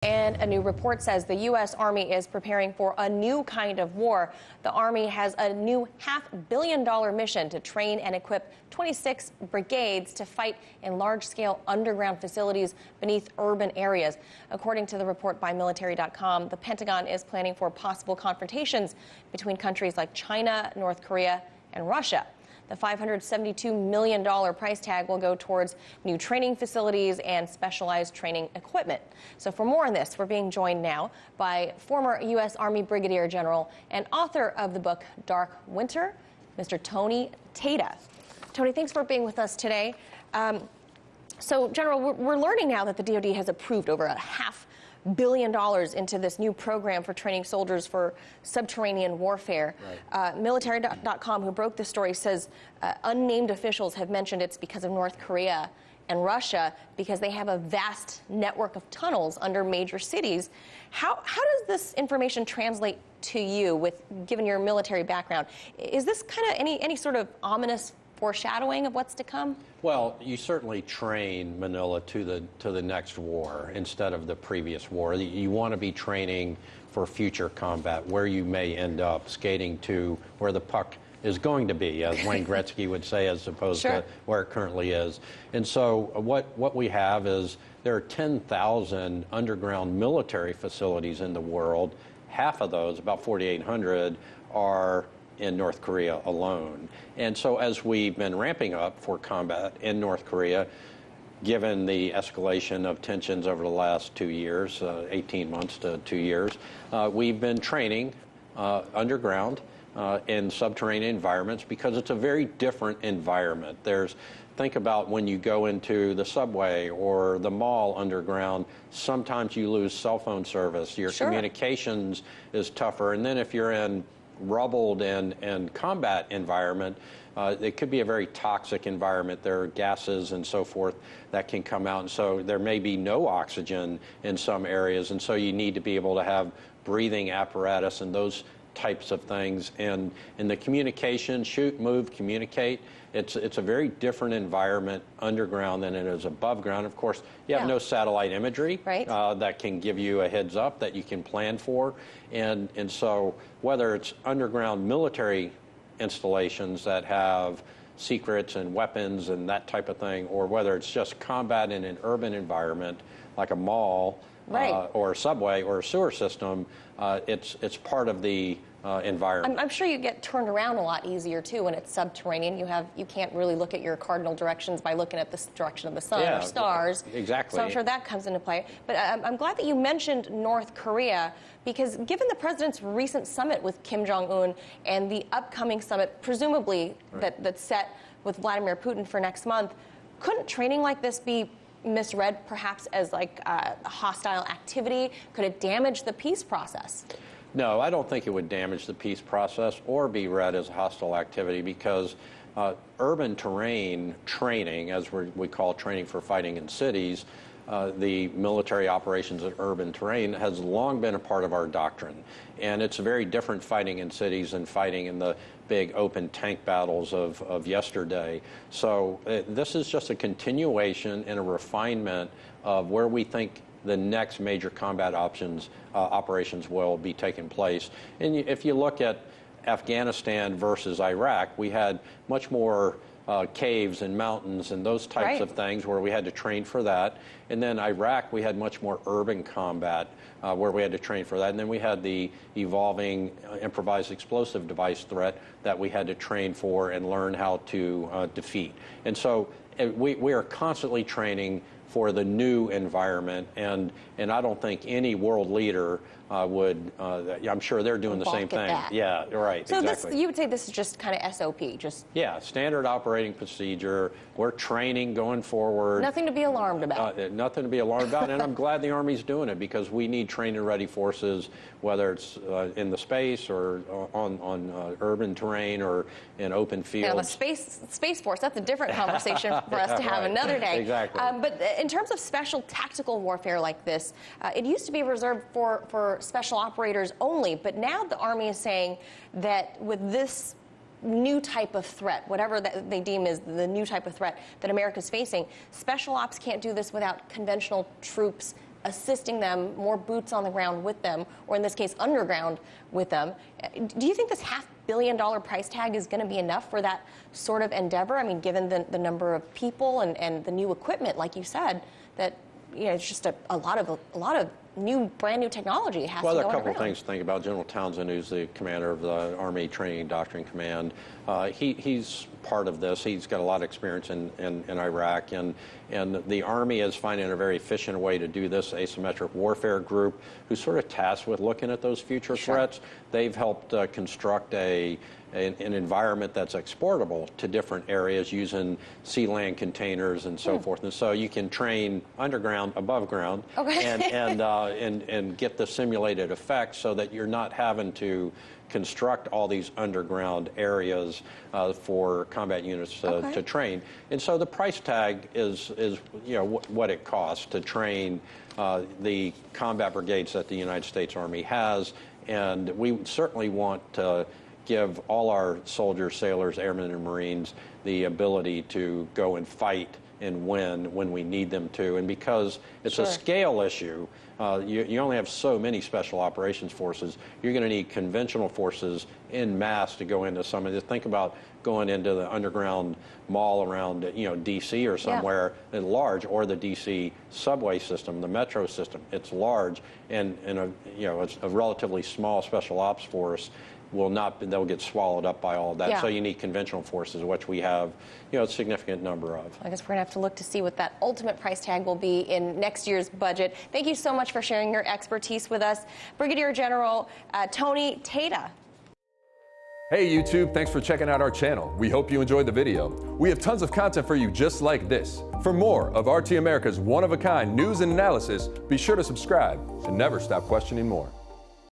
And a new report says the U.S. Army is preparing for a new kind of war. The Army has a new $500 million mission to train and equip 26 brigades to fight in large-scale underground facilities beneath urban areas. According to the report by Military.com, the Pentagon is planning for possible confrontations between countries like China, North Korea, and Russia. The $572 million price tag will go towards new training facilities and specialized training equipment. So for more on this, we're being joined now by former U.S. Army Brigadier General and author of the book Dark Winter, Mr. Tony Tata. Tony, thanks for being with us today. So, General, we're learning now that the DoD has approved over $500 million into this new program for training soldiers for subterranean warfare. Right. Military.com, who broke this story, says unnamed officials have mentioned it's because of North Korea and Russia because they have a vast network of tunnels under major cities. How does this information translate to you, given your military background? Is this kind of any sort of ominous foreshadowing of what's to come? Well, you certainly train Manila to the next war instead of the previous war. You want to be training for future combat, where you may end up skating to where the puck is going to be, as Wayne Gretzky would say, as opposed to where it currently is. And so what we have is there are 10,000 underground military facilities in the world. Half of those, about 4,800, are in North Korea alone. And so as we've been ramping up for combat in North Korea, given the escalation of tensions over the last 2 years, 18 months to 2 years, we've been training underground in subterranean environments because it's a very different environment. Think about when you go into the subway or the mall underground, sometimes you lose cell phone service. Your communications is tougher. And then if you're in rubbled and combat environment, it could be a very toxic environment. There are gases and so forth that can come out, and so there may be no oxygen in some areas, and so you need to be able to have breathing apparatus and those types of things. And in the communication, shoot, move, communicate, it's a very different environment underground than it is above ground. Of course, you have no satellite imagery that can give you a heads up that you can plan for. And so whether it's underground military installations that have secrets and weapons and that type of thing, or whether it's just combat in an urban environment like a mall or a subway or a sewer system, it's part of the environment. I'm sure you get turned around a lot easier too when it's subterranean. You can't really look at your cardinal directions by looking at the direction of the sun or stars. Exactly. So I'm sure that comes into play. But I'm glad that you mentioned North Korea, because given the president's recent summit with Kim Jong-un and the upcoming summit, presumably that's set with Vladimir Putin for next month, couldn't training like this be misread perhaps as like a hostile activity? Could it damage the peace process? No, I don't think it would damage the peace process or be read as a hostile activity, because urban terrain training, as we call training for fighting in cities, the military operations in urban terrain has long been a part of our doctrine. And it's very different fighting in cities than fighting in the big open tank battles of yesterday. So this is just a continuation and a refinement of where we think the next major combat operations will be taking place. And if you look at Afghanistan versus Iraq, we had much more caves and mountains and those types of things where we had to train for that. And then Iraq, we had much more urban combat where we had to train for that. And then we had the evolving improvised explosive device threat that we had to train for and learn how to defeat. And so we are constantly training for the new environment, and I don't think any world leader would. I'm sure they're doing the same thing. Yeah, right. So exactly. You would say this is just kind of SOP, just standard operating procedure. We're training going forward. Nothing to be alarmed about. Nothing to be alarmed about, and I'm glad the Army's doing it, because we need trained and ready forces, whether it's in the space or on urban terrain or in open fields. Yeah, the space force. That's a different conversation for us to have another day. Exactly. But in terms of special tactical warfare like this, it used to be reserved for special operators only, but now the Army is saying that with this new type of threat, whatever that they deem is the new type of threat that America's facing, special ops can't do this without conventional troops assisting them, more boots on the ground with them, or in this case, underground with them. Do you think this $500 million price tag is going to be enough for that sort of endeavor? I mean, given the number of people and the new equipment, like you said, that it's just a lot of brand new technology has to go Well, there are a couple underground. of things to think about. General Townsend, who's the commander of the Army Training and Doctrine Command, he's part of this. He's got a lot of experience in Iraq, and the Army is finding a very efficient way to do this. Asymmetric Warfare Group, who's sort of tasked with looking at those future threats, they've helped construct an environment that's exportable to different areas using sea-land containers and so forth. And so you can train underground, above ground, and get the simulated effects so that you're not having to construct all these underground areas for combat units to train. And so the price tag is what it costs to train the combat brigades that the United States Army has. And we certainly want to give all our soldiers, sailors, airmen, and Marines the ability to go and fight and win when we need them to. And because it's a scale issue, you only have so many special operations forces. You're going to need conventional forces en masse to go into some of this. Think about going into the underground mall around, D.C. or somewhere large, or the D.C. subway system, the metro system. It's large, and it's a relatively small special ops force. They'll get swallowed up by all of that. So you need conventional forces, which we have, a significant number of. I guess we're going to have to look to see what that ultimate price tag will be in next year's budget. Thank you so much for sharing your expertise with us, Brigadier General Tony Tata. Hey YouTube, thanks for checking out our channel. We hope you enjoyed the video. We have tons of content for you just like this. For more of RT America's one-of-a-kind news and analysis, be sure to subscribe and never stop questioning more.